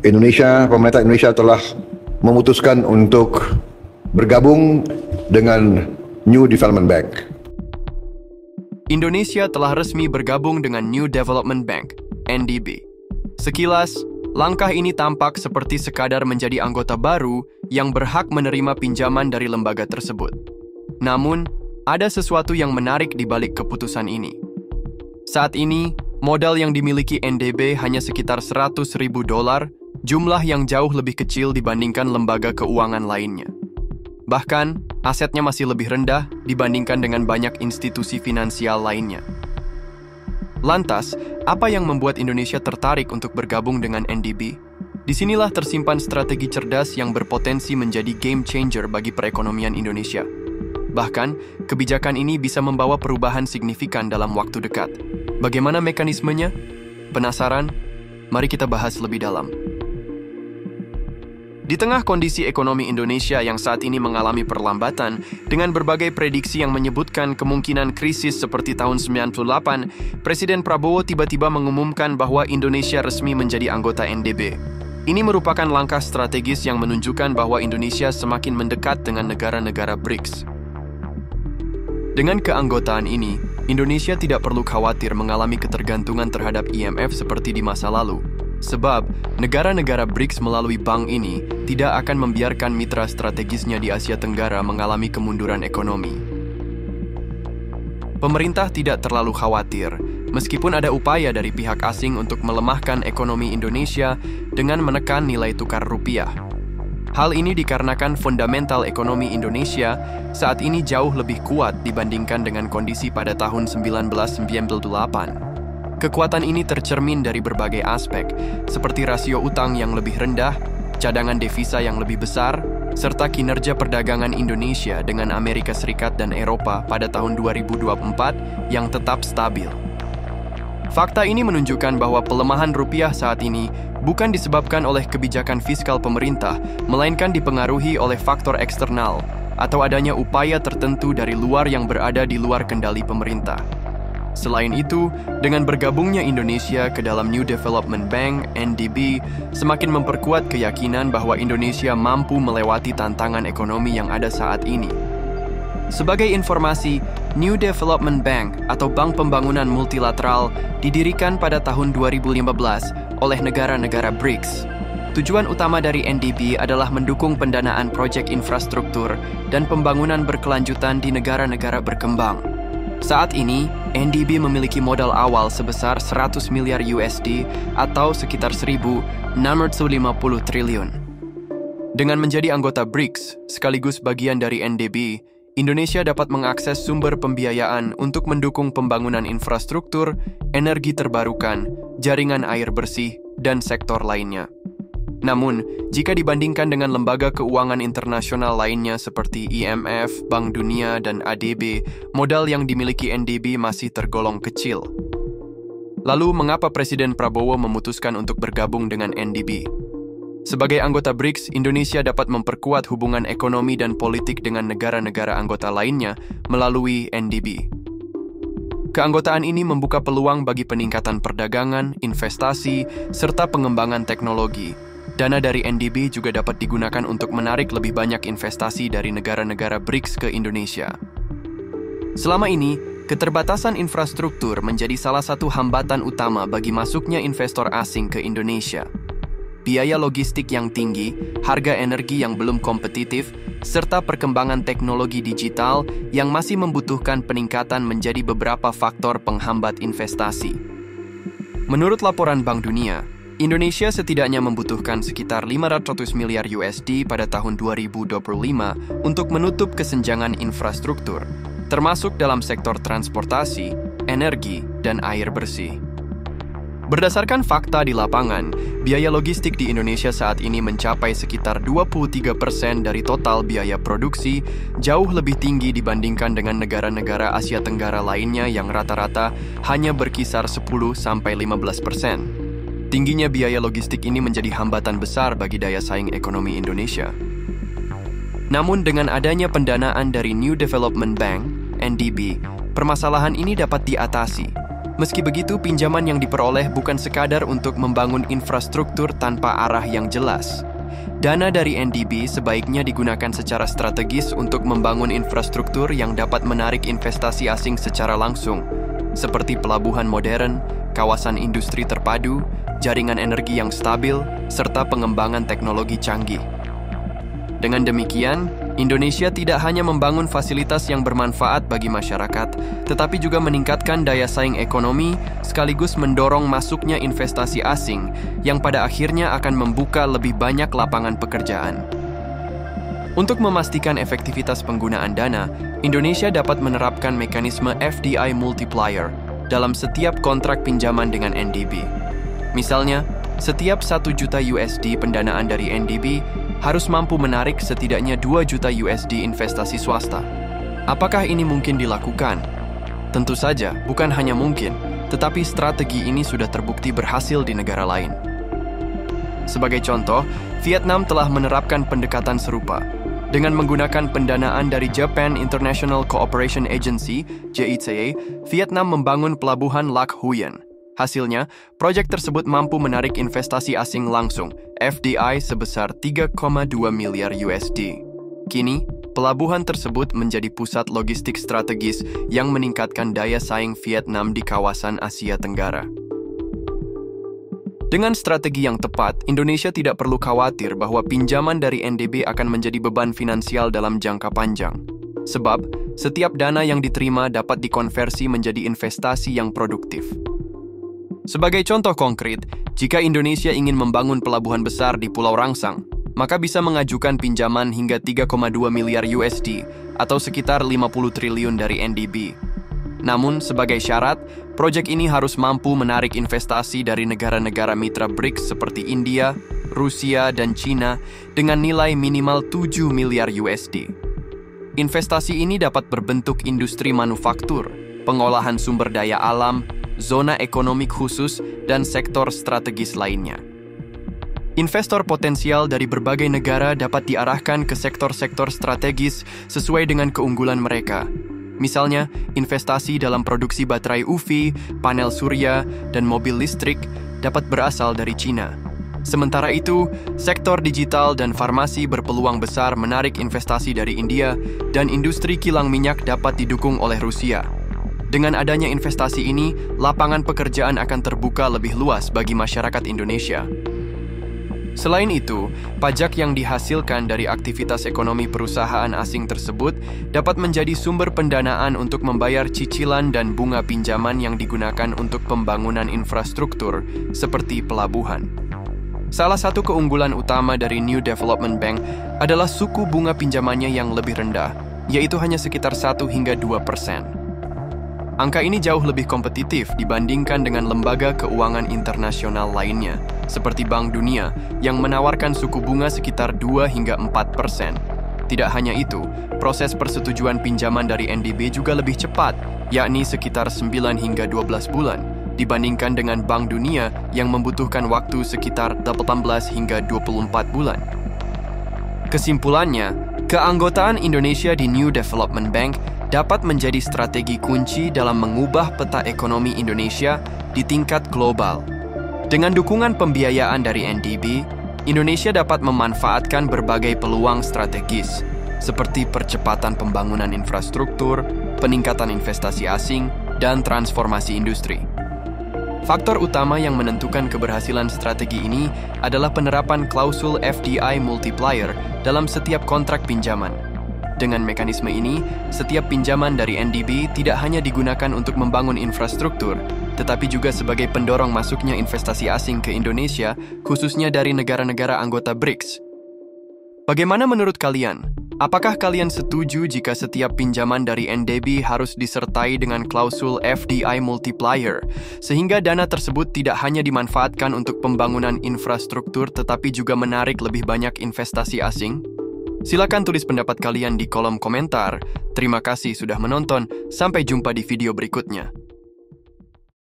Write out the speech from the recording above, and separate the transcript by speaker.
Speaker 1: Pemerintah Indonesia telah memutuskan untuk bergabung dengan New Development Bank.
Speaker 2: Indonesia telah resmi bergabung dengan New Development Bank, NDB. Sekilas, langkah ini tampak seperti sekadar menjadi anggota baru yang berhak menerima pinjaman dari lembaga tersebut. Namun, ada sesuatu yang menarik di balik keputusan ini. Saat ini, modal yang dimiliki NDB hanya sekitar $100.000, jumlah yang jauh lebih kecil dibandingkan lembaga keuangan lainnya. Bahkan, asetnya masih lebih rendah dibandingkan dengan banyak institusi finansial lainnya. Lantas, apa yang membuat Indonesia tertarik untuk bergabung dengan NDB? Disinilah tersimpan strategi cerdas yang berpotensi menjadi game changer bagi perekonomian Indonesia. Bahkan, kebijakan ini bisa membawa perubahan signifikan dalam waktu dekat. Bagaimana mekanismenya? Penasaran? Mari kita bahas lebih dalam. Di tengah kondisi ekonomi Indonesia yang saat ini mengalami perlambatan, dengan berbagai prediksi yang menyebutkan kemungkinan krisis seperti tahun 98, Presiden Prabowo tiba-tiba mengumumkan bahwa Indonesia resmi menjadi anggota NDB. Ini merupakan langkah strategis yang menunjukkan bahwa Indonesia semakin mendekat dengan negara-negara BRICS. Dengan keanggotaan ini, Indonesia tidak perlu khawatir mengalami ketergantungan terhadap IMF seperti di masa lalu. Sebab, negara-negara BRICS melalui bank ini tidak akan membiarkan mitra strategisnya di Asia Tenggara mengalami kemunduran ekonomi. Pemerintah tidak terlalu khawatir, meskipun ada upaya dari pihak asing untuk melemahkan ekonomi Indonesia dengan menekan nilai tukar rupiah. Hal ini dikarenakan fundamental ekonomi Indonesia saat ini jauh lebih kuat dibandingkan dengan kondisi pada tahun 1998. Kekuatan ini tercermin dari berbagai aspek, seperti rasio utang yang lebih rendah, cadangan devisa yang lebih besar, serta kinerja perdagangan Indonesia dengan Amerika Serikat dan Eropa pada tahun 2024 yang tetap stabil. Fakta ini menunjukkan bahwa pelemahan rupiah saat ini bukan disebabkan oleh kebijakan fiskal pemerintah, melainkan dipengaruhi oleh faktor eksternal atau adanya upaya tertentu dari luar yang berada di luar kendali pemerintah. Selain itu, dengan bergabungnya Indonesia ke dalam New Development Bank, NDB, semakin memperkuat keyakinan bahwa Indonesia mampu melewati tantangan ekonomi yang ada saat ini. Sebagai informasi, New Development Bank atau Bank Pembangunan Multilateral didirikan pada tahun 2015 oleh negara-negara BRICS. Tujuan utama dari NDB adalah mendukung pendanaan proyek infrastruktur dan pembangunan berkelanjutan di negara-negara berkembang. Saat ini, NDB memiliki modal awal sebesar 100 miliar USD atau sekitar 1.650 triliun. Dengan menjadi anggota BRICS sekaligus bagian dari NDB, Indonesia dapat mengakses sumber pembiayaan untuk mendukung pembangunan infrastruktur, energi terbarukan, jaringan air bersih, dan sektor lainnya. Namun, jika dibandingkan dengan lembaga keuangan internasional lainnya seperti IMF, Bank Dunia, dan ADB, modal yang dimiliki NDB masih tergolong kecil. Lalu, mengapa Presiden Prabowo memutuskan untuk bergabung dengan NDB? Sebagai anggota BRICS, Indonesia dapat memperkuat hubungan ekonomi dan politik dengan negara-negara anggota lainnya melalui NDB. Keanggotaan ini membuka peluang bagi peningkatan perdagangan, investasi, serta pengembangan teknologi. Dana dari NDB juga dapat digunakan untuk menarik lebih banyak investasi dari negara-negara BRICS ke Indonesia. Selama ini, keterbatasan infrastruktur menjadi salah satu hambatan utama bagi masuknya investor asing ke Indonesia. Biaya logistik yang tinggi, harga energi yang belum kompetitif, serta perkembangan teknologi digital yang masih membutuhkan peningkatan menjadi beberapa faktor penghambat investasi. Menurut laporan Bank Dunia, Indonesia setidaknya membutuhkan sekitar 500 miliar USD pada tahun 2025 untuk menutup kesenjangan infrastruktur, termasuk dalam sektor transportasi, energi, dan air bersih. Berdasarkan fakta di lapangan, biaya logistik di Indonesia saat ini mencapai sekitar 23% dari total biaya produksi, jauh lebih tinggi dibandingkan dengan negara-negara Asia Tenggara lainnya yang rata-rata hanya berkisar 10-15%. Tingginya biaya logistik ini menjadi hambatan besar bagi daya saing ekonomi Indonesia. Namun dengan adanya pendanaan dari New Development Bank, NDB, permasalahan ini dapat diatasi. Meski begitu, pinjaman yang diperoleh bukan sekadar untuk membangun infrastruktur tanpa arah yang jelas. Dana dari NDB sebaiknya digunakan secara strategis untuk membangun infrastruktur yang dapat menarik investasi asing secara langsung, seperti pelabuhan modern, kawasan industri terpadu, jaringan energi yang stabil, serta pengembangan teknologi canggih. Dengan demikian, Indonesia tidak hanya membangun fasilitas yang bermanfaat bagi masyarakat, tetapi juga meningkatkan daya saing ekonomi sekaligus mendorong masuknya investasi asing yang pada akhirnya akan membuka lebih banyak lapangan pekerjaan. Untuk memastikan efektivitas penggunaan dana, Indonesia dapat menerapkan mekanisme FDI multiplier dalam setiap kontrak pinjaman dengan NDB. Misalnya, setiap 1 juta USD pendanaan dari NDB harus mampu menarik setidaknya 2 juta USD investasi swasta. Apakah ini mungkin dilakukan? Tentu saja, bukan hanya mungkin, tetapi strategi ini sudah terbukti berhasil di negara lain. Sebagai contoh, Vietnam telah menerapkan pendekatan serupa. Dengan menggunakan pendanaan dari Japan International Cooperation Agency, JICA, Vietnam membangun pelabuhan Lac Huyen. Hasilnya, proyek tersebut mampu menarik investasi asing langsung, FDI sebesar 3,2 miliar USD. Kini, pelabuhan tersebut menjadi pusat logistik strategis yang meningkatkan daya saing Vietnam di kawasan Asia Tenggara. Dengan strategi yang tepat, Indonesia tidak perlu khawatir bahwa pinjaman dari NDB akan menjadi beban finansial dalam jangka panjang. Sebab, setiap dana yang diterima dapat dikonversi menjadi investasi yang produktif. Sebagai contoh konkret, jika Indonesia ingin membangun pelabuhan besar di Pulau Rangsang, maka bisa mengajukan pinjaman hingga 3,2 miliar USD atau sekitar 50 triliun dari NDB. Namun, sebagai syarat, proyek ini harus mampu menarik investasi dari negara-negara mitra BRICS seperti India, Rusia, dan China dengan nilai minimal 7 miliar USD. Investasi ini dapat berbentuk industri manufaktur, pengolahan sumber daya alam, zona ekonomi khusus, dan sektor strategis lainnya. Investor potensial dari berbagai negara dapat diarahkan ke sektor-sektor strategis sesuai dengan keunggulan mereka. Misalnya, investasi dalam produksi baterai UV, panel surya, dan mobil listrik dapat berasal dari China. Sementara itu, sektor digital dan farmasi berpeluang besar menarik investasi dari India, dan industri kilang minyak dapat didukung oleh Rusia. Dengan adanya investasi ini, lapangan pekerjaan akan terbuka lebih luas bagi masyarakat Indonesia. Selain itu, pajak yang dihasilkan dari aktivitas ekonomi perusahaan asing tersebut dapat menjadi sumber pendanaan untuk membayar cicilan dan bunga pinjaman yang digunakan untuk pembangunan infrastruktur seperti pelabuhan. Salah satu keunggulan utama dari New Development Bank adalah suku bunga pinjamannya yang lebih rendah, yaitu hanya sekitar 1 hingga 2%. Angka ini jauh lebih kompetitif dibandingkan dengan lembaga keuangan internasional lainnya, seperti Bank Dunia, yang menawarkan suku bunga sekitar 2 hingga 4%. Tidak hanya itu, proses persetujuan pinjaman dari NDB juga lebih cepat, yakni sekitar 9 hingga 12 bulan, dibandingkan dengan Bank Dunia yang membutuhkan waktu sekitar 18 hingga 24 bulan. Kesimpulannya, keanggotaan Indonesia di New Development Bank dapat menjadi strategi kunci dalam mengubah peta ekonomi Indonesia di tingkat global. Dengan dukungan pembiayaan dari NDB, Indonesia dapat memanfaatkan berbagai peluang strategis, seperti percepatan pembangunan infrastruktur, peningkatan investasi asing, dan transformasi industri. Faktor utama yang menentukan keberhasilan strategi ini adalah penerapan klausul FDI multiplier dalam setiap kontrak pinjaman. Dengan mekanisme ini, setiap pinjaman dari NDB tidak hanya digunakan untuk membangun infrastruktur, tetapi juga sebagai pendorong masuknya investasi asing ke Indonesia, khususnya dari negara-negara anggota BRICS. Bagaimana menurut kalian? Apakah kalian setuju jika setiap pinjaman dari NDB harus disertai dengan klausul FDI multiplier, sehingga dana tersebut tidak hanya dimanfaatkan untuk pembangunan infrastruktur, tetapi juga menarik lebih banyak investasi asing? Silakan tulis pendapat kalian di kolom komentar. Terima kasih sudah menonton. Sampai jumpa di video berikutnya.